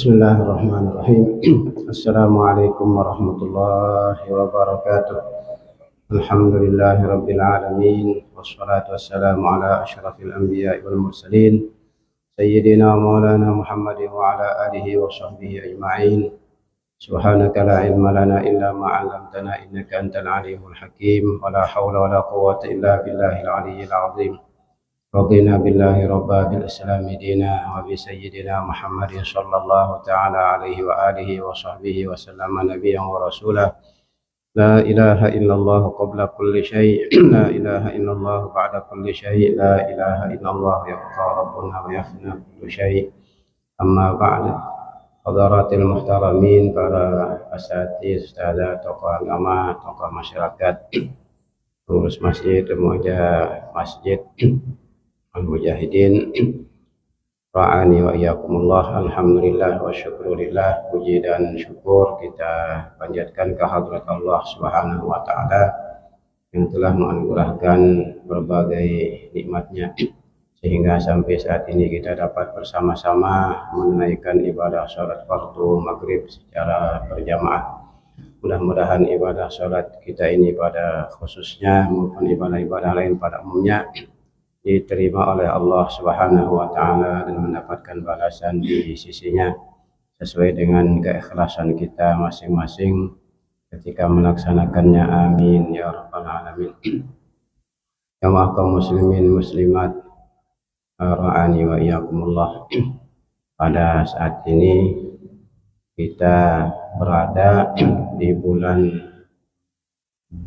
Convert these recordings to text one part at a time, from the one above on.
Bismillahirrahmanirrahim. Assalamualaikum warahmatullahi wabarakatuh. Alhamdulillahi rabbil alamin. Wassalatu wassalamu ala asyrafil anbiya'i wal mursalin sayyidina maulana Muhammadin wa ala alihi wa sahbihi ajma'in. Subhanaka la ilma lana illa ma 'allamtana innaka antal alimul hakim. Wa la hawla wa la quwwata illa billahil aliyyil azim. رضينا بالله ربا بالإسلام دينا وبسيدنا محمد صلى الله تعالى عليه وآله وصحبه وسلم نبيا ورسولا. لا إله إلا الله قبل كل شيء، لا إله إلا الله بعد كل شيء، لا إله إلا الله يبقى ربنا ويفنى كل شيء. أما بعد، حضرات المحترمين, para asatidz, ustadzah, tokoh agama, tokoh masyarakat, pengurus masjid, pemuja masjid, al-mujahidin, ra'ani wa iyyakumullah. Alhamdulillah wa syukurillah, puji dan syukur kita panjatkan ke hadrat Allah Subhanahu wa taala yang telah menganugerahkan berbagai nikmatnya sehingga sampai saat ini kita dapat bersama-sama menunaikan ibadah salat fardu maghrib secara berjamaah. Mudah-mudahan ibadah salat kita ini pada khususnya maupun ibadah-ibadah lain pada umumnya diterima oleh Allah Subhanahu wa taala dan mendapatkan balasan di sisinya sesuai dengan keikhlasan kita masing-masing ketika melaksanakannya. Amin ya rabbal alamin. Jamaah kaum muslimin muslimat, ra'ani wa iyyakumullah. Pada saat ini kita berada di bulan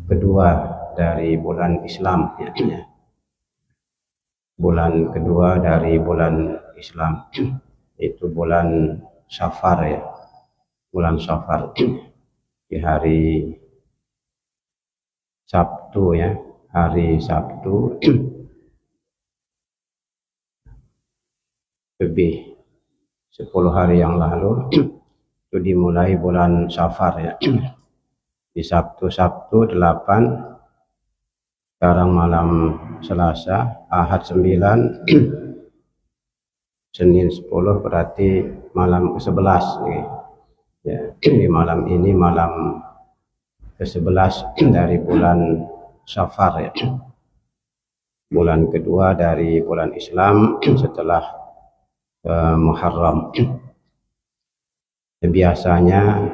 kedua dari bulan Islam, bulan kedua dari bulan Islam, itu bulan Safar ya, bulan Safar. Di hari Sabtu ya, hari Sabtu lebih 10 hari yang lalu itu dimulai bulan Safar ya. Di Sabtu 8, sekarang malam Selasa, Ahad 9, Senin 10, berarti malam ke-11 nih. Ya, di malam ini malam ke-11 dari bulan Safar ya. Bulan kedua dari bulan Islam setelah Muharram. Biasanya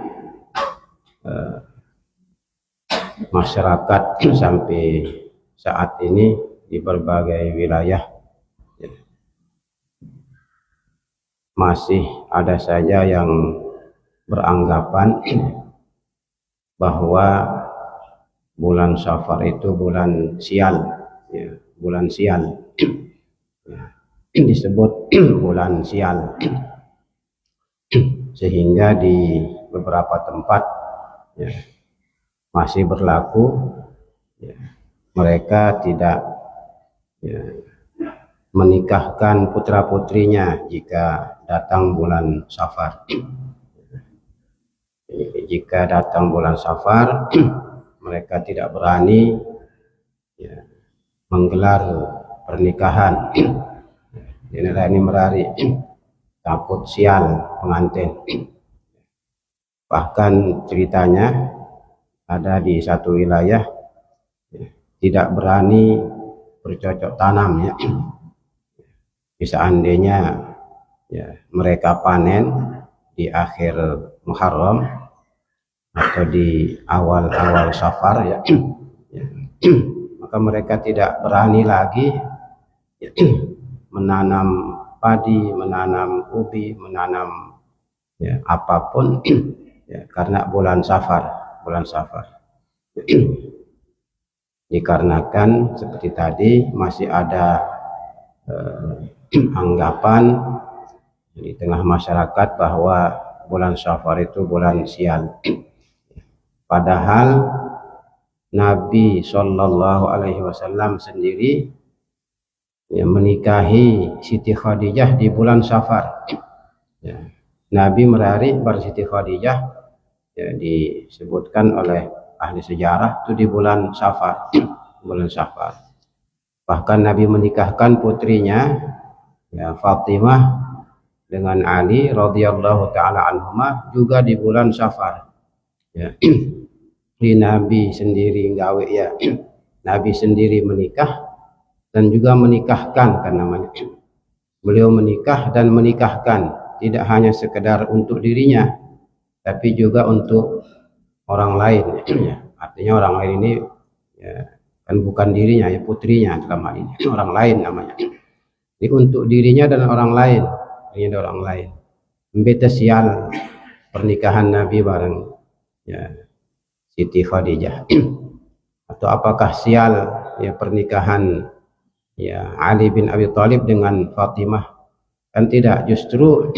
masyarakat sampai saat ini di berbagai wilayah masih ada saja yang beranggapan bahwa bulan Safar itu bulan sial ya, bulan sial ya, disebut bulan sial, sehingga di beberapa tempat ya, masih berlaku ya, mereka tidak ya, menikahkan putra-putrinya jika datang bulan Safar. Jika datang bulan Safar, mereka tidak berani ya, menggelar pernikahan. Inilah ini merari, takut sial pengantin. Bahkan ceritanya ada di satu wilayah ya, tidak berani bercocok tanam ya. Seandainya ya, mereka panen di akhir Muharram atau di awal-awal Safar ya, ya, maka mereka tidak berani lagi ya, menanam padi, menanam ubi, menanam ya, apapun ya, karena bulan Safar. Dikarenakan seperti tadi masih ada anggapan di tengah masyarakat bahwa bulan Safar itu bulan sial. Padahal Nabi Shallallahu Alaihi Wasallam sendiri ya, menikahi Siti Khadijah di bulan Safar. Ya, Nabi merari bar Siti Khadijah ya, disebutkan oleh ahli sejarah itu di bulan Safar, bulan Safar. Bahkan Nabi menikahkan putrinya ya, Fatimah dengan Ali radhiyallahu taala anhuma juga di bulan Safar. Ya. Di Nabi sendiri gawe ya. Nabi sendiri menikah dan juga menikahkan kan namanya. Beliau menikah dan menikahkan, tidak hanya sekedar untuk dirinya tapi juga untuk orang lain. Ya. Artinya orang lain ini ya, kan bukan dirinya, ya putrinya dalam hal ini, orang lain namanya. Ini untuk dirinya dan orang lain, ini ada orang lain. Beta sial pernikahan Nabi bareng ya Siti Khadijah. Atau apakah sial ya pernikahan ya Ali bin Abi Thalib dengan Fatimah? Kan tidak, justru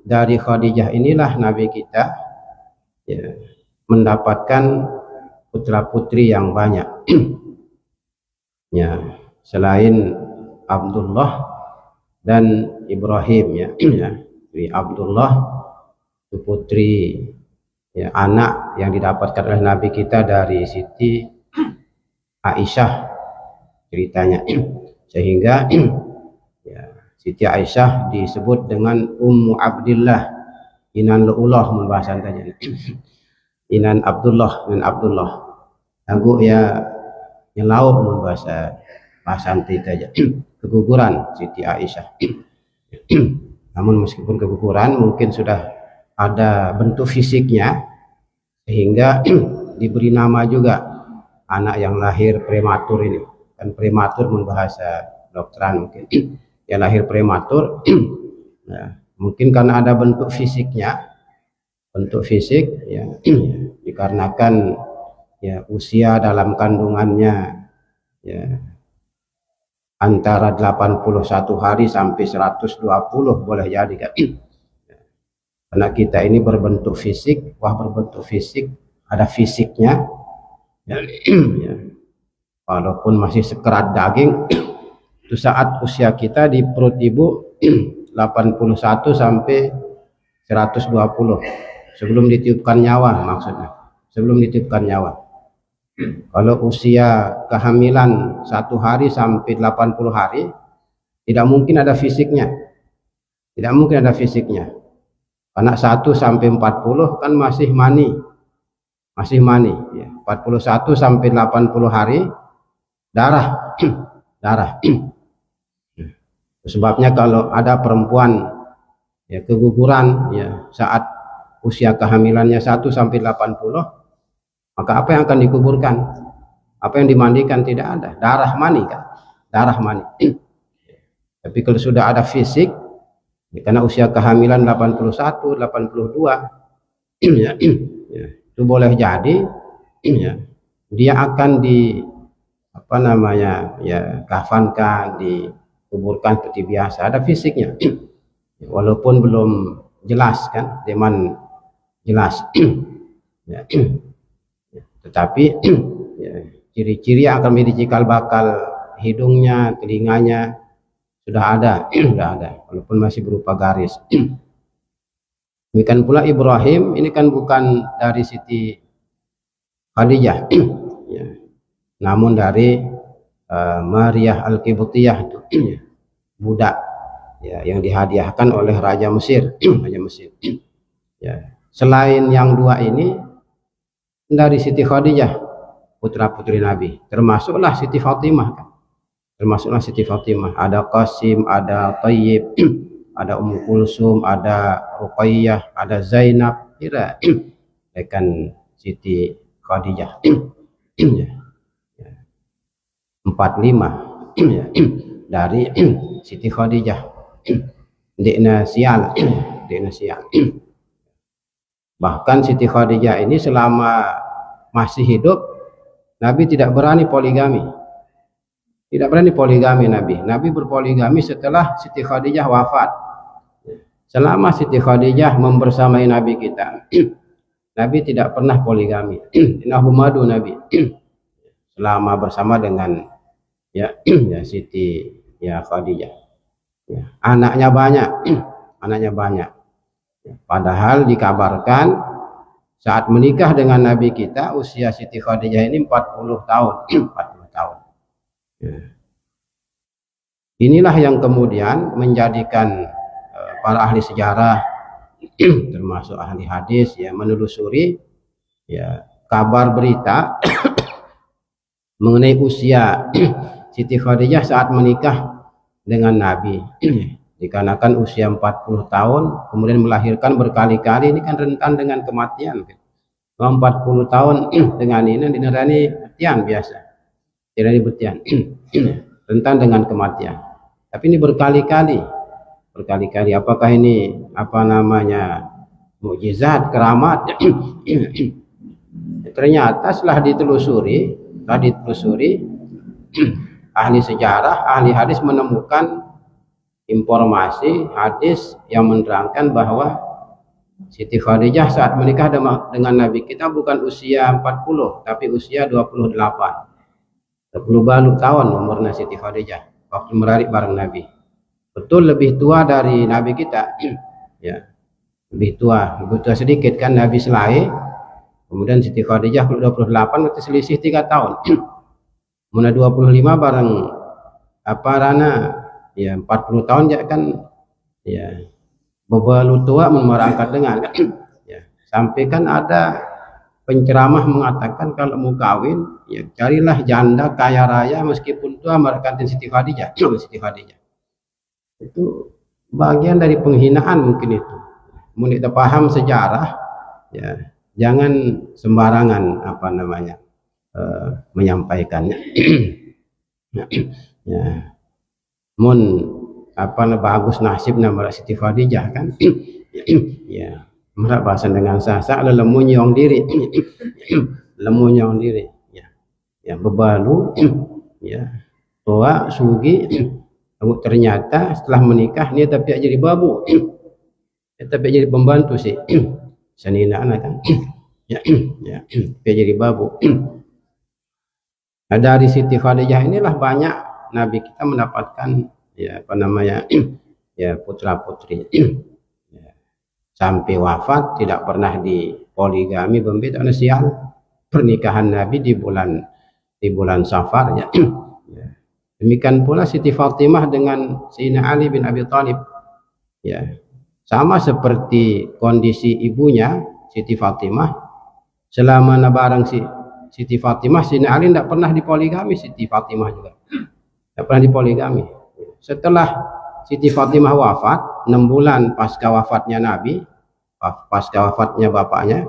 dari Khadijah inilah Nabi kita ya mendapatkan putra-putri yang banyak. Ya, selain Abdullah dan Ibrahim ya. Jadi Abdullah itu putri ya, anak yang didapatkan oleh Nabi kita dari Siti Aisyah ceritanya. Sehingga ya, Siti Aisyah disebut dengan Ummu Abdillah, Inan Lu'ullah bahasa tanya. Inan Abdullah dan Abdullah. Aku ya nyelau bahasa anti saja. Keguguran Siti Aisyah. Namun meskipun keguguran mungkin sudah ada bentuk fisiknya sehingga diberi nama juga anak yang lahir prematur ini. Kan prematur membahasa dokteran mungkin. Ya lahir prematur. Nah, mungkin karena ada bentuk fisiknya, bentuk fisik ya dikarenakan ya usia dalam kandungannya ya antara 81 hari sampai 120 boleh jadi kan. Karena kita ini berbentuk fisik, berbentuk fisik, ada fisiknya ya, ya. Walaupun masih sekerat daging itu saat usia kita di perut ibu 81 sampai 120 sebelum ditiupkan nyawa, maksudnya sebelum ditiupkan nyawa. Kalau usia kehamilan 1 hari sampai 80 hari tidak mungkin ada fisiknya, tidak mungkin ada fisiknya. Anak 1 sampai 40 kan masih mani ya. 41 sampai 80 hari darah darah. Sebabnya kalau ada perempuan ya keguguran ya saat usia kehamilannya 1 sampai 80, maka apa yang akan dikuburkan? Apa yang dimandikan? Tidak ada. Darah mani kan? Darah mani. Tapi kalau sudah ada fisik, ya, karena usia kehamilan 81, 82, ya, itu boleh jadi ya, dia akan kafankan, dikuburkan seperti biasa. Ada fisiknya. Walaupun belum jelas kan, zaman jelas. Ya. Tetapi ciri-ciri yang akan menjadi cikal bakal hidungnya, telinganya sudah ada, walaupun masih berupa garis. Demikian pula Ibrahim ini kan bukan dari Siti Khadijah, ya. Namun dari Maryah Al-Qibtiyah itu budak ya, yang dihadiahkan oleh Raja Mesir, Raja Mesir. Ya. Selain yang dua ini dari Siti Khadijah putra-putri Nabi, termasuklah Siti Fatimah kan? Termasuklah Siti Fatimah, ada Qasim, ada Thayyib, ada Ummu Kulsum, ada Ruqayyah, ada Zainab, kira rekan Siti Khadijah. 45 dari Siti Khadijah. Dekna sial. Bahkan Siti Khadijah ini selama masih hidup Nabi tidak berani poligami. Tidak berani poligami Nabi. Nabi berpoligami setelah Siti Khadijah wafat. Selama Siti Khadijah membersamai Nabi kita, Nabi tidak pernah poligami. Innahu madu Nabi. Selama bersama dengan ya Siti ya Khadijah. Ya, anaknya banyak. Anaknya banyak. Padahal dikabarkan saat menikah dengan Nabi kita usia Siti Khadijah ini 40 tahun. 40 tahun. Ya. Inilah yang kemudian menjadikan para ahli sejarah termasuk ahli hadis ya menelusuri ya kabar berita mengenai usia Siti Khadijah saat menikah dengan Nabi. Dikarenakan usia 40 tahun kemudian melahirkan berkali-kali, ini kan rentan dengan kematian. 40 tahun dengan ini kematian biasa, tidak dibetian rentan dengan kematian. Tapi ini berkali-kali. Apakah ini apa namanya mukjizat, keramat? Ternyata setelah ditelusuri ahli sejarah, ahli hadis menemukan informasi hadis yang menerangkan bahwa Siti Khadijah saat menikah dengan Nabi kita bukan usia 40 tapi usia 28. 20 baru tahun umurnya Siti Khadijah waktu merarik bareng Nabi. Betul lebih tua dari Nabi kita. Ya. Lebih tua sedikit kan Nabi selai. Kemudian Siti Khadijah 28 berarti selisih 3 tahun. Muna 25 bareng apa Rana ya 40 tahun ya kan ya bebalu tua memerangkat dengan ya sampai kan ada penceramah mengatakan kalau mau kawin ya carilah janda kaya raya meskipun tua merekatin Siti Khadijah. Siti Khadijah itu bagian dari penghinaan mungkin itu. Mau kita paham sejarah ya jangan sembarangan apa namanya menyampaikannya. Ya mun apa bagus nasib nama Siti Khadijah kan ya merak bahasa dengan sah lemu nyong diri ya bebalu ya tua sugi ternyata setelah menikah dia tapi jadi babu tapi jadi pembantu sih senina anak kan ya dia jadi babu. Nah, dari Siti Khadijah inilah banyak Nabi kita mendapatkan ya apa namanya ya putra putri ya, sampai wafat tidak pernah dipoligami bembet sial pernikahan Nabi di bulan Safar ya. Ya. Demikian pula Siti Fatimah dengan Sayyidina Ali bin Abi Thalib ya sama seperti kondisi ibunya Siti Fatimah selama barang Siti Fatimah Sayyidina Ali tidak pernah dipoligami, Siti Fatimah juga tidak pernah dipoligami. Setelah Siti Fatimah wafat 6 bulan pasca wafatnya Nabi, pasca wafat bapaknya,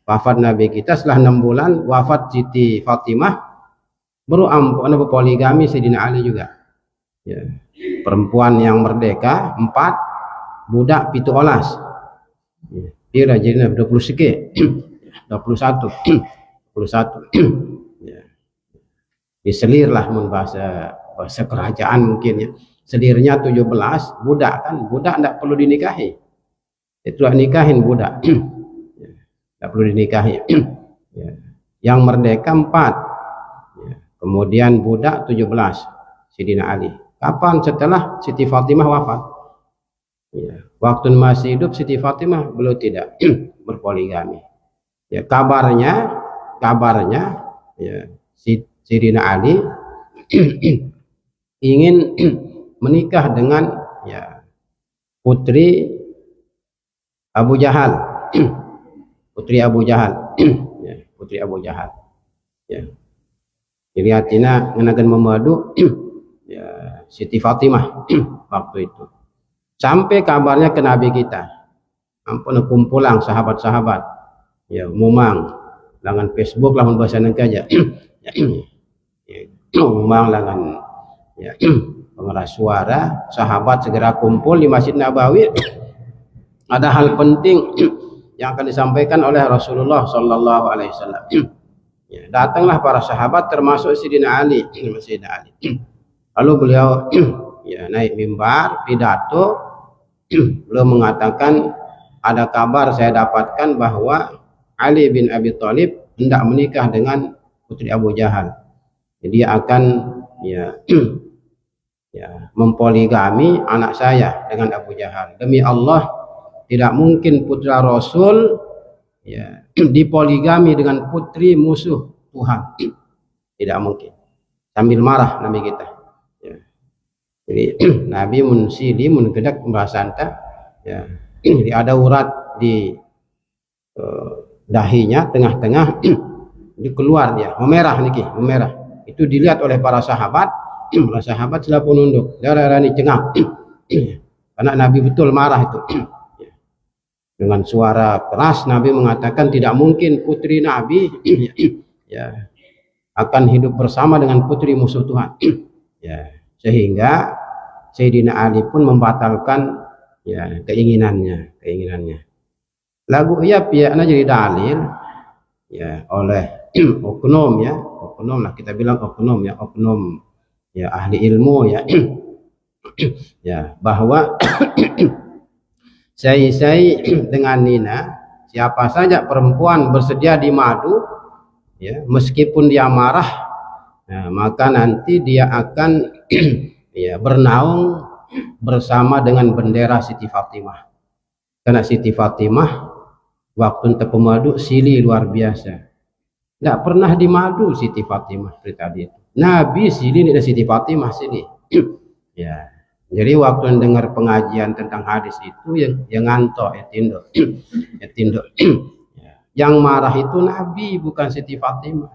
wafat Nabi kita setelah 6 bulan wafat Siti Fatimah baru poligami Sayyidina Ali juga ya. Perempuan yang merdeka 4, budak 7 olas ya. Dia jadi 20 seke 21 ya. Diselirlah bahasa kerajaan mungkin ya. Selirnya 17 budak kan, budak tidak perlu dinikahi. Itulah nikahin budak. Tidak perlu dinikahi. Ya. Yang merdeka 4. Ya. Kemudian budak 17 Sayyidina Ali. Kapan? Setelah Siti Fatimah wafat. Ya. Waktu masih hidup Siti Fatimah belum tidak berpoligami. Ya, kabarnya ya Sayyidina Ali ingin menikah dengan ya putri Abu Jahal. Putri Abu Jahal. Ya, putri Abu Jahal. Ya. Jadi artinya ngenakan memadu ya Siti Fatimah waktu itu. Sampai kabarnya ke Nabi kita. Ampun kumpulang sahabat-sahabat. Ya, mumang langan Facebook lawan bahasa nengkaja. Mumang langan ya pengeras suara, sahabat segera kumpul di Masjid Nabawi. Ada hal penting yang akan disampaikan oleh Rasulullah Sallallahu Alaihi Wasallam. Ya, datanglah para sahabat termasuk Sayyidina Ali. Lalu beliau ya naik mimbar pidato, beliau mengatakan ada kabar saya dapatkan bahwa Ali bin Abi Thalib hendak menikah dengan putri Abu Jahal. Jadi dia akan ya ya mempoligami anak saya dengan Abu Jahal. Demi Allah tidak mungkin putra Rasul ya dipoligami dengan putri musuh Tuhan. Tidak mungkin. Sambil marah Nabi kita. Ya. Jadi Nabi mun sili mun gedak bahasanta ya. Jadi ada urat di dahinya tengah-tengah di keluar dia memerah niki, memerah. Itu dilihat oleh para sahabat sudah pun nunduk. Darah ini cengak. Karena Nabi betul marah itu. Dengan suara keras Nabi mengatakan tidak mungkin putri Nabi ya akan hidup bersama dengan putri musuh Tuhan. Ya, sehingga Sayyidina Ali pun membatalkan ya keinginannya. Lagu ia pihaknya jadi dalil ya oleh oknum lah kita bilang oknum ya ahli ilmu ya ya bahwa saya dengan Nina siapa saja perempuan bersedia dimadu ya meskipun dia marah ya, maka nanti dia akan ya bernaung bersama dengan bendera Siti Fatimah. Karena Siti Fatimah waktu untuk pemadu sili luar biasa. Tidak pernah dimadu Siti Fatimah seperti tadi. Nabi sili dan Siti Fatimah sili. Ya. Jadi waktu dengar pengajian tentang hadis itu yang ngantok ya tinduk. Ya. Yang marah itu Nabi bukan Siti Fatimah.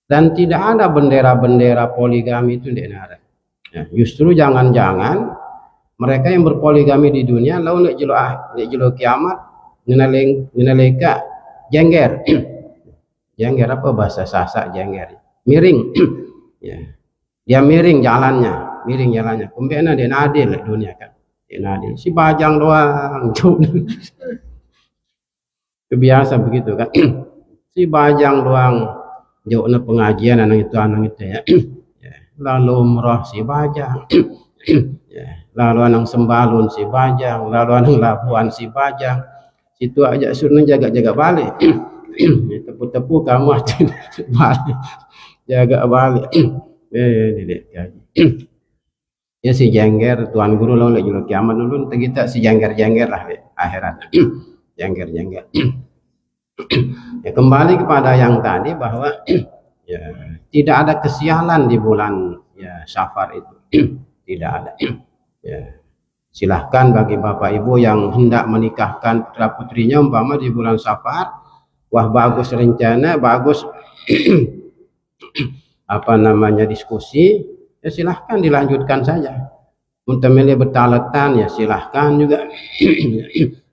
Dan tidak ada bendera-bendera poligami itu tidak ada. Ya, justru jangan-jangan mereka yang berpoligami di dunia lalu nak jelo kiamat ngenaleka jengger. Jengger apa bahasa Sasak jengger? Miring. Ya. Dia miring jalannya. Kumbena dia adil di dunia kan. Dia adil. Si bajang doang. Kebiasa begitu kan. Si bajang doang. Jauh pengajian anak itu ya. Lalu umrah si bajang. Ya. Lalu anak sembalun si bajang. Lalu anak labuan si bajang. Situ aja suruh jaga balik. Tepu-tepu kamu balik. Jaga balik. Ya si jengger tuan guru lo lagi kiamat dulu kita si jengger lah akhirat. Jengger. Ya kembali kepada yang tadi bahwa ya tidak ada kesialan di bulan ya Safar itu. Tidak ada. Ya. Silahkan bagi bapak ibu yang hendak menikahkan putra putrinya umpama di bulan Safar, wah bagus rencana, bagus diskusi, ya silahkan dilanjutkan saja. Untuk milih bertaletan ya silahkan juga.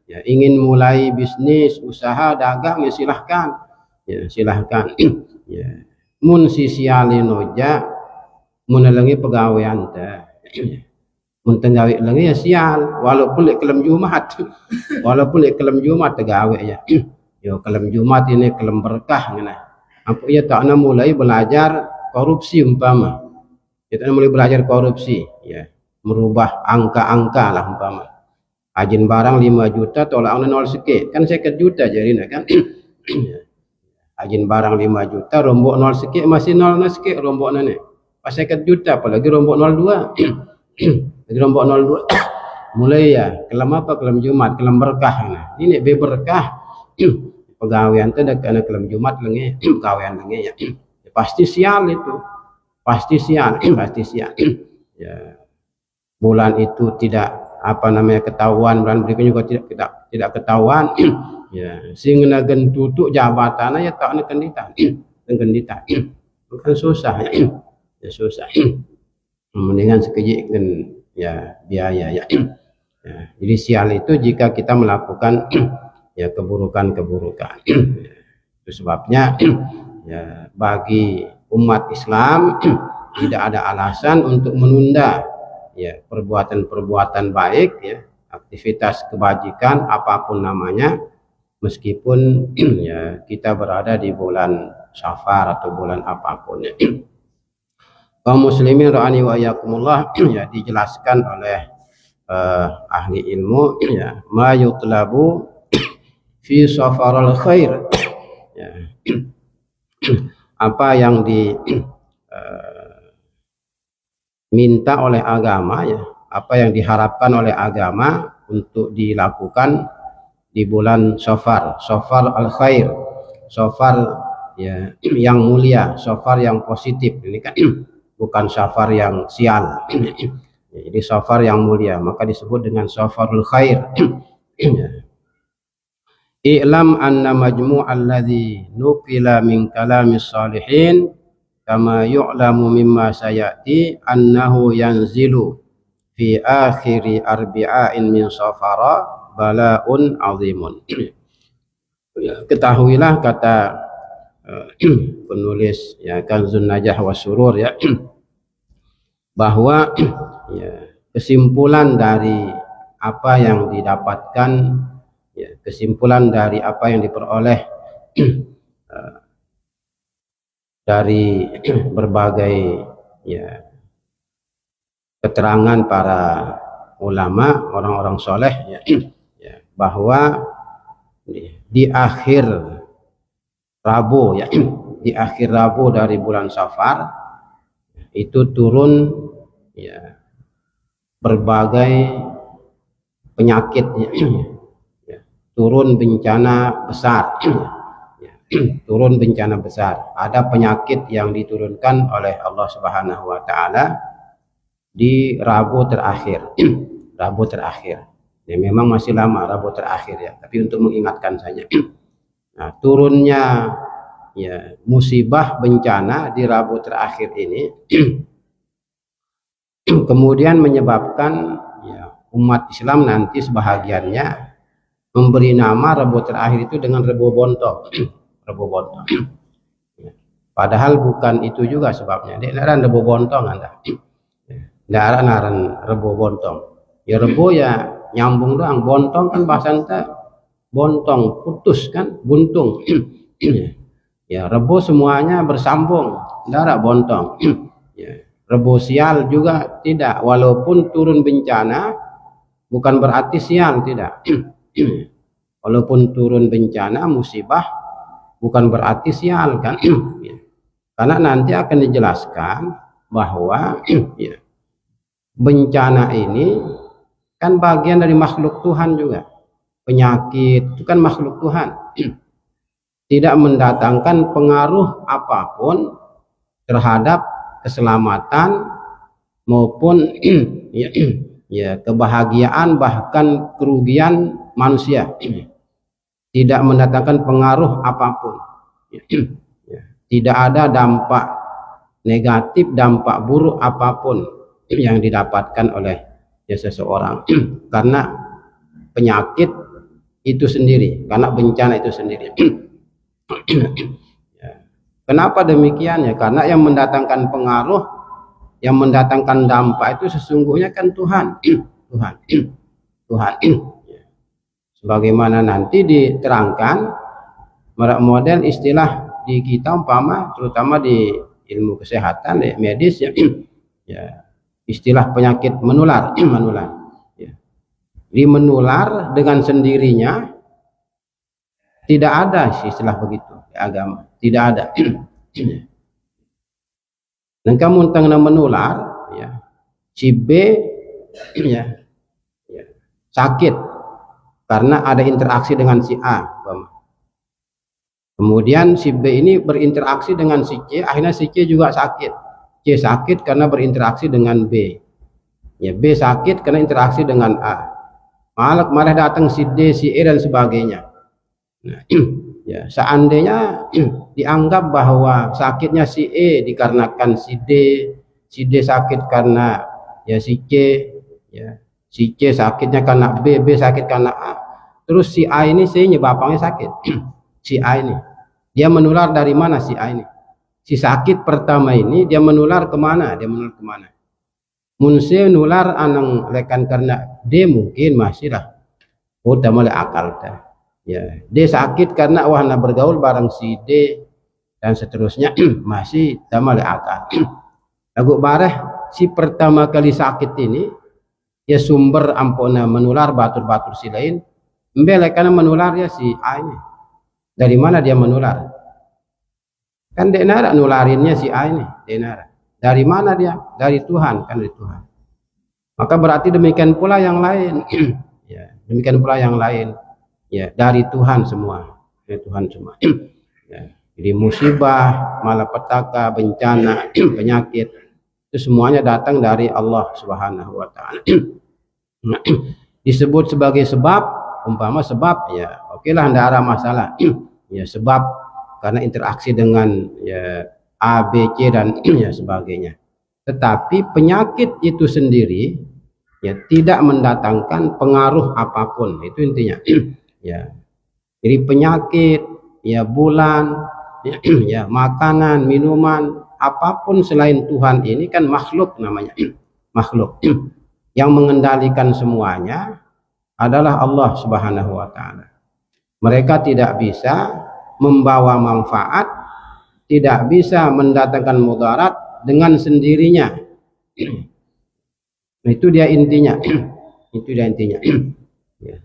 Ya ingin mulai bisnis, usaha, dagang ya silahkan. Ya silahkan. Ya mun sisialin oja munalangi pegawaian teh. Mun tenggawe lagi ya sial walaupun lek kelem Jumat tegawe ya. Yo kelem Jumat ini kelem berkah ngene. Apa ya takna mulai belajar korupsi umpama. Kita mulai belajar korupsi ya, merubah angka-angka lah umpama. Ajin barang 5 juta tolak 0 sikit. Kan 50 juta jadinya kan. Ajin barang 5 juta rombok 0 sikit masih 0 sikit rombok nane. Pas 50 juta apalagi rombok 02. Lagi rombok 02. Mulai ya kelem apa kelem Jumat kelem berkah nah. Ini be berkah. Pegawaian teh dak kana kelem Jumat lengi pegawaian lengi ya. Pasti sial itu. Pasti sial. Ya. Bulan itu tidak ketahuan, bulan berikutnya juga tidak ketahuan. Ya, sehingga gentutuk jabatannya ya tak kenditan. Bukan susah ya susah. Mendingan sekejip ya biaya ya. Ya. Jadi sial itu jika kita melakukan ya keburukan. Itu sebabnya ya bagi umat Islam tidak ada alasan untuk menunda ya perbuatan baik ya, aktivitas kebajikan apapun namanya meskipun ya kita berada di bulan Safar atau bulan apapun ya. Kaum muslimin ra'ani wa yakumullah ya dijelaskan oleh ahli ilmu ya ma yutlabu fi safarul khair ya. Apa yang diminta oleh agama ya, apa yang diharapkan oleh agama untuk dilakukan di bulan Safar al khair, Safar ya yang mulia, Safar yang positif ini kan bukan Safar yang sial. Jadi safar yang mulia, maka disebut dengan safarul khair. I'lam anna majmu'al ladzi nuqila min kalamis salihin kama yu'lamu mimma sayati annahu yanzilu fi akhiri arbi'ain min safara bala'un azimun. Ketahuilah, kata penulis ya Kanzun Najah wa Surur ya, bahwa ya, kesimpulan dari apa yang didapatkan, ya, kesimpulan dari apa yang diperoleh dari berbagai ya keterangan para ulama, orang-orang soleh ya, ya, bahwa di akhir Rabu ya, di akhir Rabu dari bulan Safar itu turun ya berbagai penyakit ya, ya, turun bencana besar ya, turun bencana besar. Ada penyakit yang diturunkan oleh Allah Subhanahu wa taala di Rabu terakhir. Rabu terakhir. Ya, memang masih lama Rabu terakhir ya, tapi untuk mengingatkan saja. Nah, turunnya ya musibah bencana di Rabu terakhir ini kemudian menyebabkan ya, umat Islam nanti sebahagiannya memberi nama Rabu terakhir itu dengan Rebo Bontong. Rebo Bontong. Ya. Padahal bukan itu juga sebabnya. Dia naran Rebo Bontong Anda. Naran Rebo Bontong. Ya Rebo ya nyambung doang. Bontong kan bahasa ente bontong, putus kan, buntung. Ya Rebo semuanya bersambung, darah bontong. Ya. Rebo sial juga tidak, walaupun turun bencana bukan berarti sial, tidak. Walaupun turun bencana musibah bukan berarti sial kan. Karena nanti akan dijelaskan bahwa ya, bencana ini kan bagian dari makhluk Tuhan juga. Penyakit itu kan makhluk Tuhan. Tidak mendatangkan pengaruh apapun terhadap keselamatan maupun ya, ya kebahagiaan bahkan kerugian manusia. Tidak mendatangkan pengaruh apapun. Ya, tidak ada dampak negatif, dampak buruk apapun yang didapatkan oleh ya, seseorang karena penyakit itu sendiri, karena bencana itu sendiri. Ya. Kenapa demikian ya? Karena yang mendatangkan pengaruh, yang mendatangkan dampak itu sesungguhnya kan Tuhan. Tuhan. Tuhan. Ya. Sebagaimana nanti diterangkan model istilah di kita umpama, terutama di ilmu kesehatan ya, medis ya, ya istilah penyakit menular. Menular. Ya. Di menular dengan sendirinya tidak ada istilah begitu di agama, tidak ada. Dan kamu tengah menular ya, si B ya, ya sakit karena ada interaksi dengan si A. Kemudian si B ini berinteraksi dengan si C, akhirnya si C juga sakit. C sakit karena berinteraksi dengan B. Ya, B sakit karena interaksi dengan A. Malah datang si D, si E dan sebagainya. Nah, ya, seandainya dianggap bahwa sakitnya si E dikarenakan si D sakit karena ya si C, ya si C sakitnya karena B sakit karena A, terus si A ini C-nya bapaknya sakit. Si A ini dia menular dari mana? Si A ini si sakit pertama ini dia menular kemana? Dia menular kemana? Munse nular anang lekan karena D mungkin masih lah udah mulai akal dah. Ya, D sakit karena wahana bergaul bareng si D dan seterusnya masih tamal akal. Lagu bareh si pertama kali sakit ini ya sumber ampuna menular batur-batur si lain mbele karena menular ya si A ini. Dari mana dia menular? Kan denara nularinnya si A ini, denara. Dari mana dia? Dari Tuhan, kan dari Tuhan. Maka berarti demikian pula yang lain. Ya, demikian pula yang lain. Ya, dari Tuhan semua. Dari Tuhan semua. Ya, jadi musibah, malapetaka, bencana, penyakit itu semuanya datang dari Allah Subhanahu wa taala. Disebut sebagai sebab, umpama sebab ya okelah, tidak ada masalah. Ya sebab karena interaksi dengan ya A, B, C dan ya sebagainya. Tetapi penyakit itu sendiri ya tidak mendatangkan pengaruh apapun, itu intinya. Ya. Jadi penyakit, ya bulan, ya makanan, minuman, apapun selain Tuhan ini kan makhluk namanya. Makhluk. Yang mengendalikan semuanya adalah Allah Subhanahu wa taala. Mereka tidak bisa membawa manfaat, tidak bisa mendatangkan mudarat dengan sendirinya. Itu dia intinya. Itu dia intinya. Ya.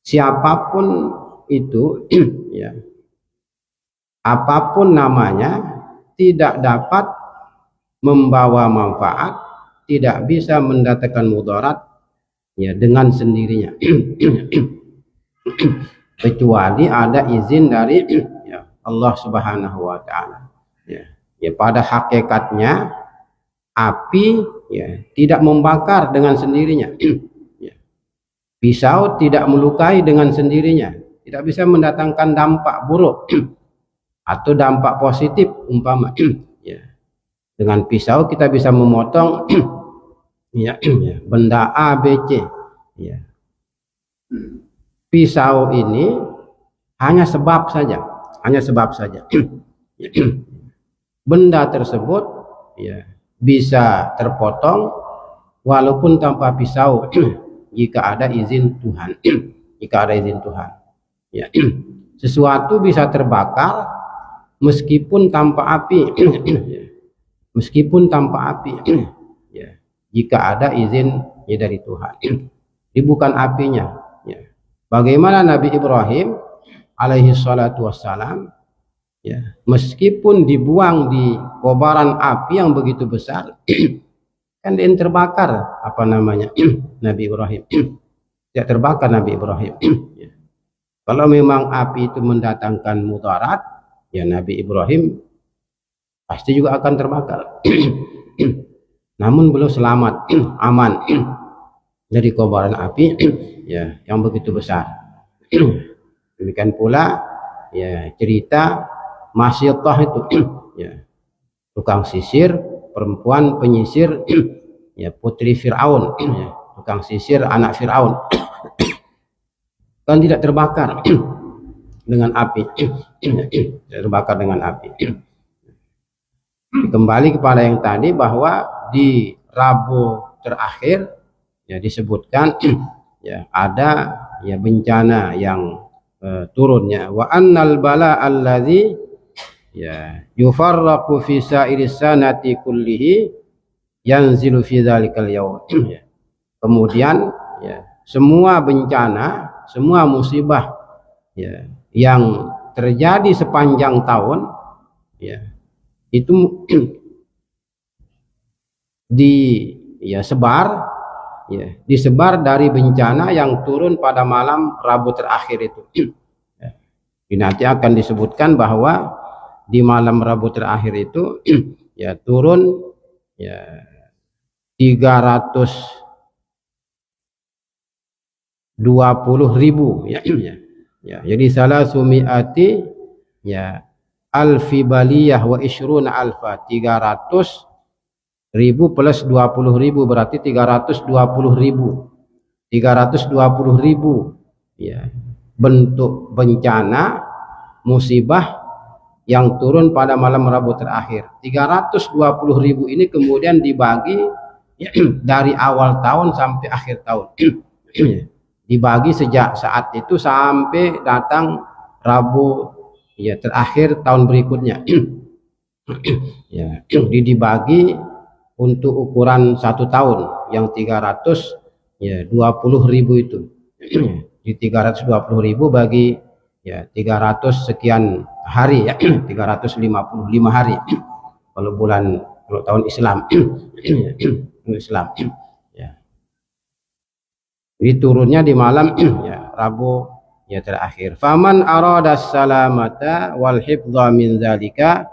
Siapapun itu, ya, apapun namanya, tidak dapat membawa manfaat, tidak bisa mendatangkan mudarat ya dengan sendirinya. Kecuali ada izin dari ya, Allah Subhanahu wa taala. Ya. Ya pada hakikatnya api ya tidak membakar dengan sendirinya. Ya. Pisau tidak melukai dengan sendirinya, tidak bisa mendatangkan dampak buruk atau dampak positif umpama. Ya. Dengan pisau kita bisa memotong ya, benda A, B, C. Ya. Pisau ini hanya sebab saja, hanya sebab saja. Benda tersebut ya bisa terpotong walaupun tanpa pisau jika ada izin Tuhan. Jika ada izin Tuhan. Ya. Sesuatu bisa terbakar meskipun tanpa api. Meskipun tanpa api. Ya. Jika ada izin ya dari Tuhan. Ini bukan apinya. Ya. Bagaimana Nabi Ibrahim alaihi salatu wassalam ya, meskipun dibuang di kobaran api yang begitu besar, kan dia terbakar apa namanya Nabi Ibrahim. Tidak terbakar Nabi Ibrahim. Ya. Kalau memang api itu mendatangkan mudarat, ya Nabi Ibrahim pasti juga akan terbakar. Namun belum selamat, aman dari kobaran api ya yang begitu besar. Demikian pula ya cerita Masyidah itu ya tukang sisir, perempuan penyisir ya putri Fir'aun ya, tukang sisir anak Fir'aun kan tidak terbakar dengan api. Tidak terbakar dengan api. Kembali kepada yang tadi bahwa di Rabu terakhir ya disebutkan ya ada ya bencana yang turunnya wa annal bala allazi ya yufarraqu fi sa'iris sanati kullihi yanzilu fi dzalikal yaum. Ya. Kemudian ya semua bencana, semua musibah ya yang terjadi sepanjang tahun ya itu disebar dari bencana yang turun pada malam Rabu terakhir itu. Ya. Nanti akan disebutkan bahwa di malam Rabu terakhir itu ya turun ya 320.000 ya. Ya, jadi salah sumiati ya alfi baliyah wa ishruna alfa, 300.000 plus 20.000 berarti 320.000. 320.000 ya bentuk bencana musibah yang turun pada malam Rabu terakhir. 320.000 ini kemudian dibagi ya, dari awal tahun sampai akhir tahun. Dibagi sejak saat itu sampai datang Rabu ya terakhir tahun berikutnya. Ya, dibagi untuk ukuran 1 tahun yang 320.000 itu. Di 320.000 bagi ya 300 sekian hari ya 355 hari kalau tahun Islam. Islam ya. Jadi turunnya di malam ya Rabu ya terakhir. Faman arada salamata wal hifdha min zalika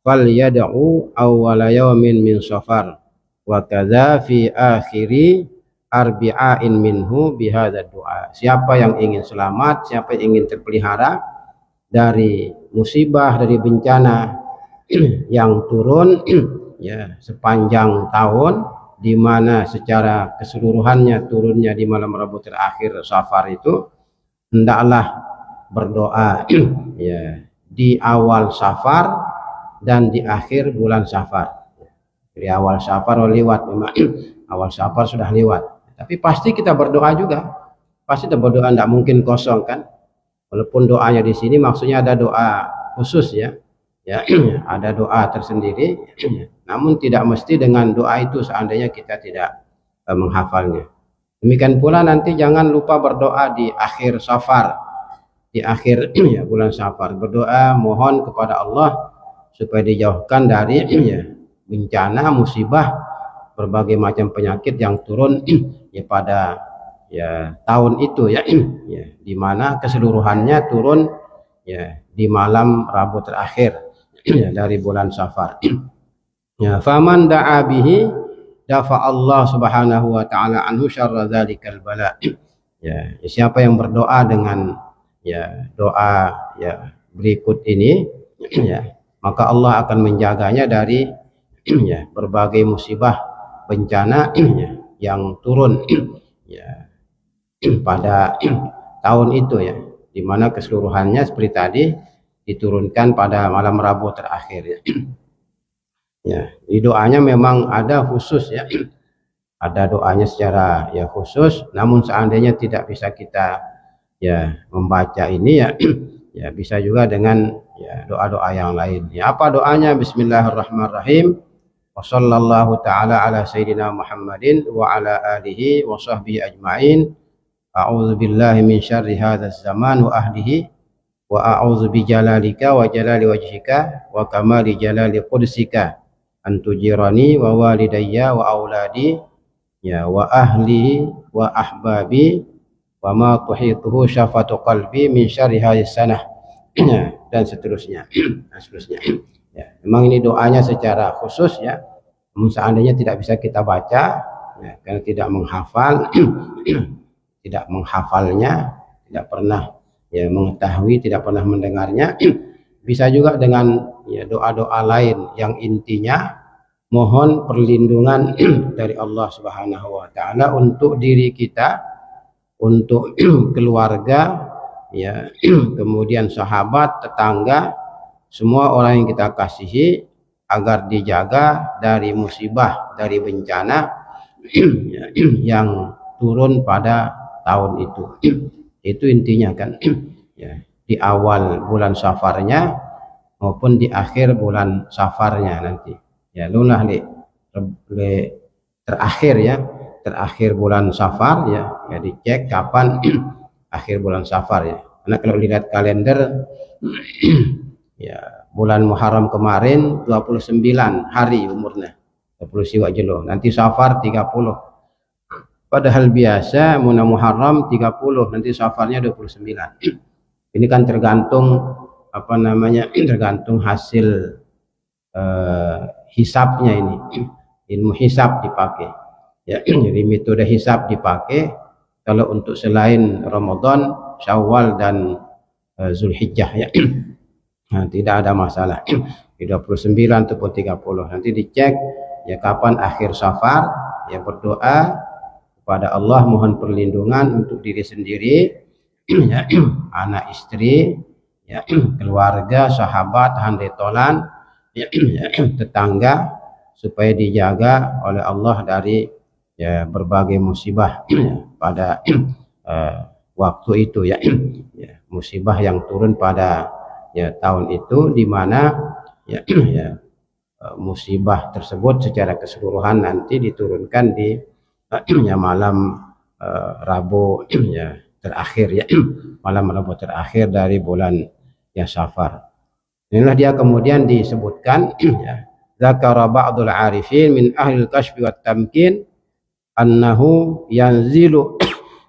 falyad'u awwala yawmin min safar. wa kadza fi akhiri arba'in minhu bihadza doa. Siapa yang ingin selamat, siapa yang ingin terpelihara dari musibah, dari bencana yang turun ya sepanjang tahun, di mana secara keseluruhannya turunnya di malam Rabu terakhir Safar itu, hendaklah berdoa ya di awal Safar dan di akhir bulan Safar. Di awal Safar lewat memang awal Safar sudah lewat, tapi pasti kita berdoa juga, pasti kita berdoa, tidak mungkin kosong kan. Walaupun doanya di sini maksudnya ada doa khusus ya, ada doa tersendiri, namun tidak mesti dengan doa itu seandainya kita tidak menghafalnya. Demikian pula nanti jangan lupa berdoa di akhir Safar, di akhir ya bulan Safar, berdoa mohon kepada Allah supaya dijauhkan dari bencana, musibah, berbagai macam penyakit yang turun ya pada ya tahun itu ya, di mana keseluruhannya turun ya di malam Rabu terakhir ya, dari bulan Safar. Ya, faman da'a bihi dafa Allah Subhanahu wa taala anhu syarra dzalikal bala. Ya, siapa yang berdoa dengan ya doa ya berikut ini ya, maka Allah akan menjaganya dari ya berbagai musibah, bencana ya, yang turun ya pada tahun itu ya, di mana keseluruhannya seperti tadi diturunkan pada malam Rabu terakhir ya. Ya, di doanya memang ada khusus ya, ada doanya secara ya khusus. Namun seandainya tidak bisa kita ya membaca ini ya, ya bisa juga dengan ya doa-doa yang lain. Ya, apa doanya? Bismillahirrahmanirrahim. Wa sallallahu ta'ala ala sayyidina Muhammadin wa ala alihi wa sahbihi ajma'in. A'udzu billahi min syarri hadzal zaman wa ahlihi wa a'udzu bi jalalika wa jalali wajhika wa kamali jalali qudsika an tujirani wa walidayya wa auladi ya wa ahli wa ahbabi wa ma tuhituhu syafatu qalbi min syarri hadzis sanah dan seterusnya. Ya, memang ini doanya secara khusus ya. Seandainya tidak bisa kita baca ya, karena tidak menghafal tidak menghafalnya, tidak pernah ya mengetahui, tidak pernah mendengarnya, bisa juga dengan ya doa-doa lain yang intinya mohon perlindungan dari Allah Subhanahu wa taala untuk diri kita, untuk keluarga ya, kemudian sahabat, tetangga, semua orang yang kita kasihi, agar dijaga dari musibah, dari bencana yang turun pada tahun itu. Itu intinya kan ya, di awal bulan Safarnya maupun di akhir bulan Safarnya nanti ya, lunah terakhir ya, terakhir bulan Safar ya, ya dicek kapan akhir bulan Safar ya. Karena kalau lihat kalender ya bulan Muharram kemarin 29 hari umurnya, 20 siwa jelo, nanti Safar 30. Padahal biasa Muharram 30, nanti Safarnya 29. Ini kan tergantung apa namanya, tergantung hasil hisabnya ini. Ilmu hisab dipakai. Ya, jadi metode hisab dipakai kalau untuk selain Ramadan, Syawal dan Zulhijjah ya. Nah, tidak ada masalah. Di 29 ataupun 30 nanti dicek ya kapan akhir Safar, ya berdoa kepada Allah mohon perlindungan untuk diri sendiri ya, anak istri ya, keluarga, sahabat, handai tolan ya, tetangga, supaya dijaga oleh Allah dari ya berbagai musibah ya, pada waktu itu ya, ya musibah yang turun pada ya tahun itu, di mana ya, ya musibah tersebut secara keseluruhan nanti diturunkan di ya malam Rabu ya terakhir ya, malam Rabu terakhir dari bulan ya Safar. Inilah dia kemudian disebutkan ya, zakara ba'dul arifin min ahli al-kashfi wat tamkin annahu yanzilu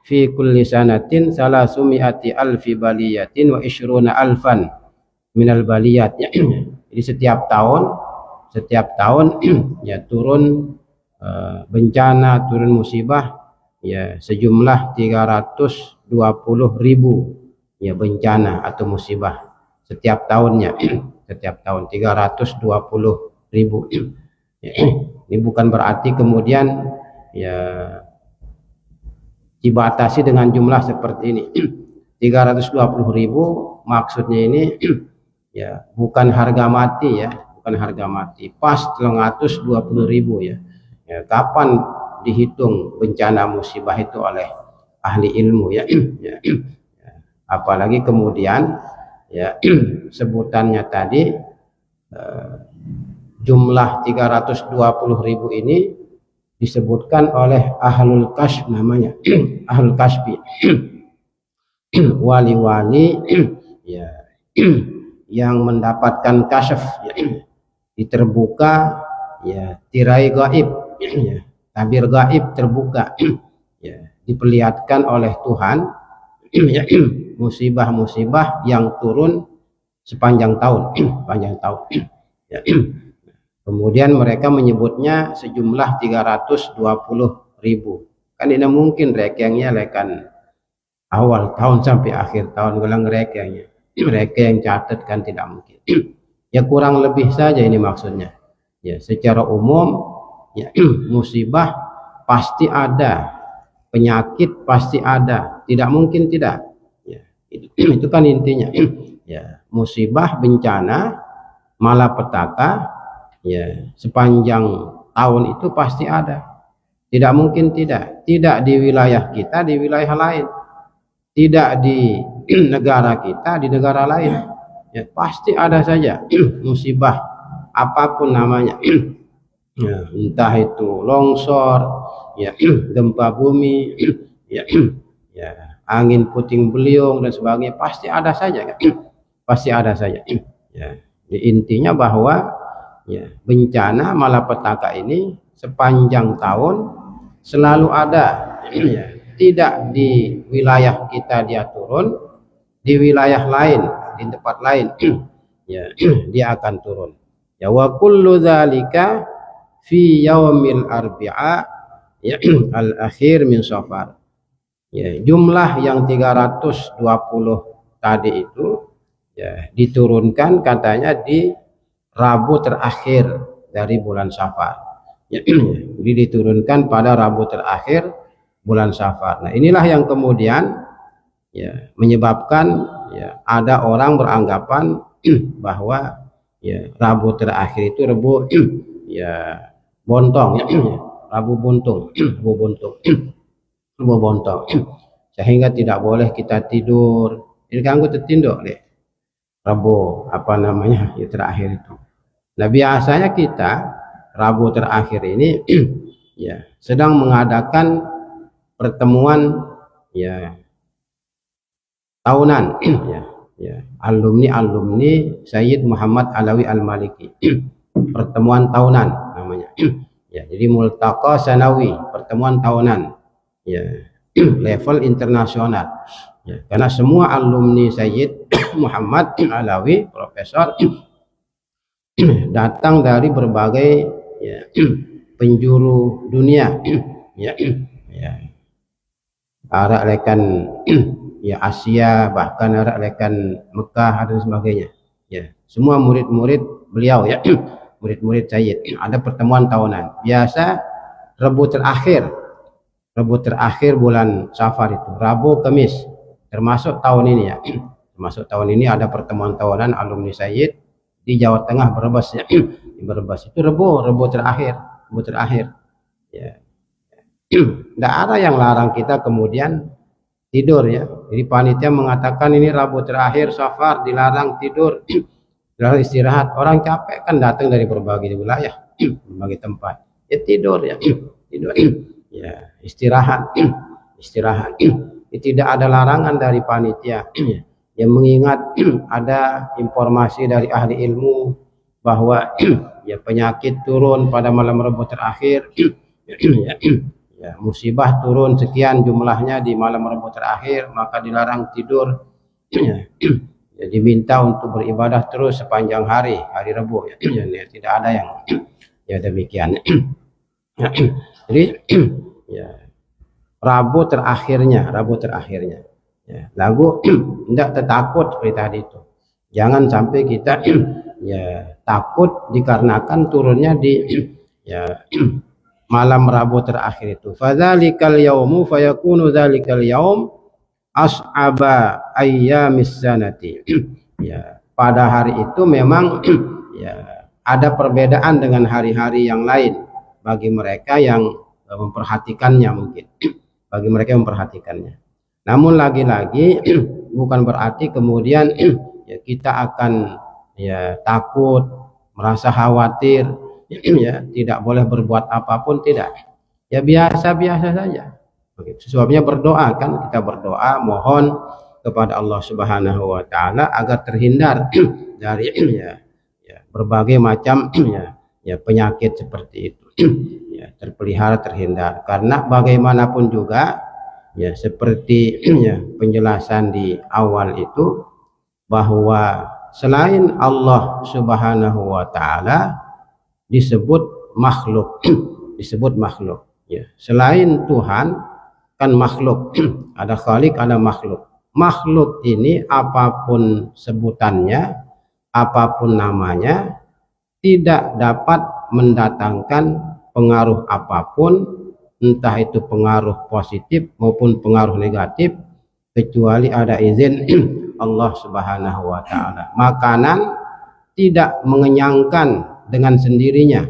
fi kulli sanatin 300 alfi baliyatin wa 20 alfan minal baliyat ya. Jadi setiap tahun ya turun bencana turun musibah ya sejumlah 320.000 ya bencana atau musibah setiap tahunnya. Setiap tahun 320.000. Ini bukan berarti kemudian ya dibatasi dengan jumlah seperti ini. 320.000 maksudnya ini ya bukan harga mati ya, bukan harga mati. Pas 320.000 ya. Ya, kapan dihitung bencana musibah itu oleh ahli ilmu ya. Ya. Apalagi kemudian ya sebutannya tadi jumlah 320.000 ini disebutkan oleh ahlul kasb namanya. Ahlul kasbi. Wali-wali ya yang mendapatkan kasyaf ya, diterbuka ya tirai gaib ya, tabir gaib terbuka ya, diperlihatkan oleh Tuhan ya, musibah-musibah yang turun sepanjang tahun panjang tahun ya. Kemudian mereka menyebutnya sejumlah 320.000. Kan tidak mungkin rekengnya lekan awal tahun sampai akhir tahun ulang rekengnya. Mereka yang catat kan tidak mungkin. Ya kurang lebih saja ini maksudnya. Ya secara umum ya musibah pasti ada, penyakit pasti ada, tidak mungkin tidak. Ya, itu kan intinya. Ya musibah, bencana, malapetaka ya sepanjang tahun itu pasti ada, tidak mungkin tidak di wilayah kita, di wilayah lain, tidak di negara kita, di negara lain ya pasti ada saja musibah apapun namanya ya, entah itu longsor ya, gempa bumi ya, ya angin puting beliung dan sebagainya, pasti ada saja pasti ada saja ya. Intinya bahwa ya, bencana malapetaka ini sepanjang tahun selalu ada ya. Tidak di wilayah kita dia turun, di wilayah lain, di tempat lain ya dia akan turun ya. Wa kullu dzalika fi yaumil arbi'a ya al-akhir min Safar ya. Jumlah yang 320 tadi itu ya diturunkan katanya di Rabu terakhir dari bulan Safar ya, jadi diturunkan pada Rabu terakhir bulan Safar. Nah inilah yang kemudian ya menyebabkan ya ada orang beranggapan bahwa ya Rabu terakhir itu Rabu ya bontong ya, Rabu buntung, Rabu buntung, Rabu bontong, sehingga tidak boleh kita tidur. Ini ganggu tertinduk deh Rabu apa namanya ya terakhir itu. Nah biasanya kita Rabu terakhir ini ya sedang mengadakan pertemuan ya tahunan ya alumni Sayyid Muhammad Alawi Al-Maliki. Pertemuan tahunan namanya ya. Jadi multaqa sanawi, pertemuan tahunan ya level internasional ya, karena semua alumni Sayyid Muhammad Alawi profesor datang dari berbagai ya, penjuru dunia ya, ya. Arah lekan ya Asia, bahkan arah lekan Mekah dan sebagainya ya. Semua murid-murid beliau ya, murid-murid Sayyid ada pertemuan tahunan. Biasa Rabu terakhir bulan Safar itu, Rabu Kamis, termasuk tahun ini ya. Termasuk tahun ini ada pertemuan tahunan alumni Sayyid di Jawa Tengah, Brebes ya. Di Brebes itu Rabu terakhir ya. Tidak ada yang larang kita kemudian tidur ya. Jadi panitia mengatakan ini Rabu terakhir Safar, dilarang tidur, dilarang istirahat. Orang capek kan datang dari berbagai wilayah, berbagai tempat ya, tidur ya, tidur ya, istirahat. Tidak ada larangan dari panitia yang mengingat ada informasi dari ahli ilmu bahwa ya penyakit turun pada malam Rabu terakhir ya, musibah turun sekian jumlahnya di malam Rabu terakhir, maka dilarang tidur ya, diminta untuk beribadah terus sepanjang hari Rabu ya. Tidak ada yang ya demikian Jadi ya, Rabu terakhirnya ya, lagu tidak tertakut seperti tadi itu. Jangan sampai kita ya takut dikarenakan turunnya di ya malam Rabu terakhir itu. Fadzalikal yaumu fayakunu dzalikal yaum as'aba ayyamis sanati. Ya, pada hari itu memang ya ada perbedaan dengan hari-hari yang lain bagi mereka yang memperhatikannya mungkin. Bagi mereka yang memperhatikannya. Namun lagi-lagi bukan berarti kemudian ya kita akan ya takut, merasa khawatir, ya tidak boleh berbuat apapun, tidak. Ya biasa-biasa saja. Sebabnya berdoa kan, kita berdoa mohon kepada Allah Subhanahu wa taala agar terhindar dari ya berbagai macam ya penyakit seperti itu. Ya, terpelihara, terhindar, karena bagaimanapun juga ya seperti ya penjelasan di awal itu bahwa selain Allah Subhanahu wa taala disebut makhluk disebut makhluk ya. Selain Tuhan kan makhluk, ada khalik, ada makhluk. Makhluk ini apapun sebutannya, apapun namanya, tidak dapat mendatangkan pengaruh apapun, entah itu pengaruh positif maupun pengaruh negatif, kecuali ada izin Allah Subhanahu wa taala. Makanan tidak mengenyangkan dengan sendirinya.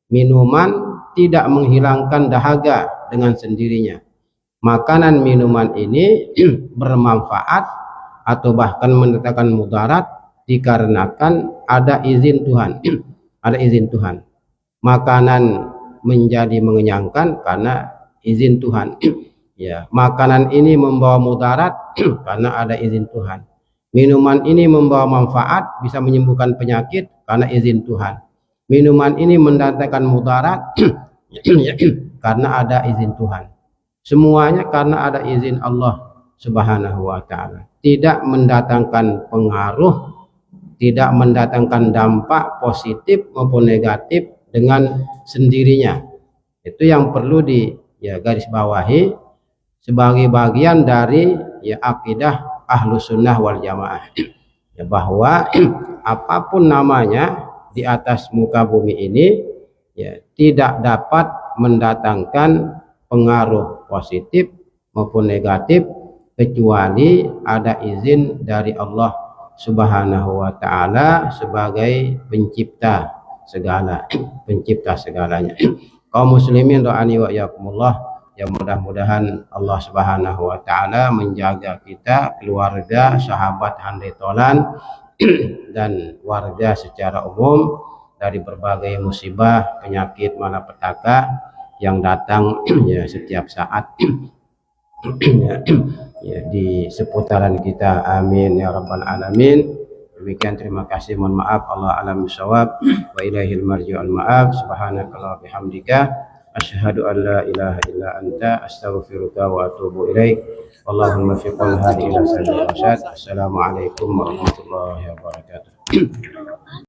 Minuman tidak menghilangkan dahaga dengan sendirinya. Makanan minuman ini bermanfaat atau bahkan mendatangkan mudarat dikarenakan ada izin Tuhan. Ada izin Tuhan. Makanan menjadi mengenyangkan karena izin Tuhan. Ya, makanan ini membawa mudarat karena ada izin Tuhan. Minuman ini membawa manfaat, bisa menyembuhkan penyakit karena izin Tuhan. Minuman ini mendatangkan mudarat karena ada izin Tuhan. Semuanya karena ada izin Allah Subhanahu wa taala. Tidak mendatangkan pengaruh, tidak mendatangkan dampak positif maupun negatif dengan sendirinya. Itu yang perlu di ya garis bawahi sebagai bagian dari ya akidah Ahlus Sunnah wal Jamaah. Ya, bahwa apapun namanya di atas muka bumi ini ya tidak dapat mendatangkan pengaruh positif maupun negatif kecuali ada izin dari Allah Subhanahu wa taala sebagai pencipta segala, pencipta segalanya. Kaum muslimin doani wa yakumullah, ya mudah-mudahan Allah Subhanahu wa taala menjaga kita, keluarga, sahabat handai tolan dan warga secara umum dari berbagai musibah, penyakit, malapetaka yang datang ya setiap saat ya di seputaran kita. Amin ya rabbal alamin. Demikian, terima kasih, mohon maaf, Allah alam bisawab, wa ilaihil marji'ul ma'ab. Subhanakallah bihamdika asyhadu an la ilaha illa anta astaghfiruka wa atubu ilaik. Allahumma fiqhul hadi ila sabil rasyad. Assalamualaikum warahmatullahi wabarakatuh.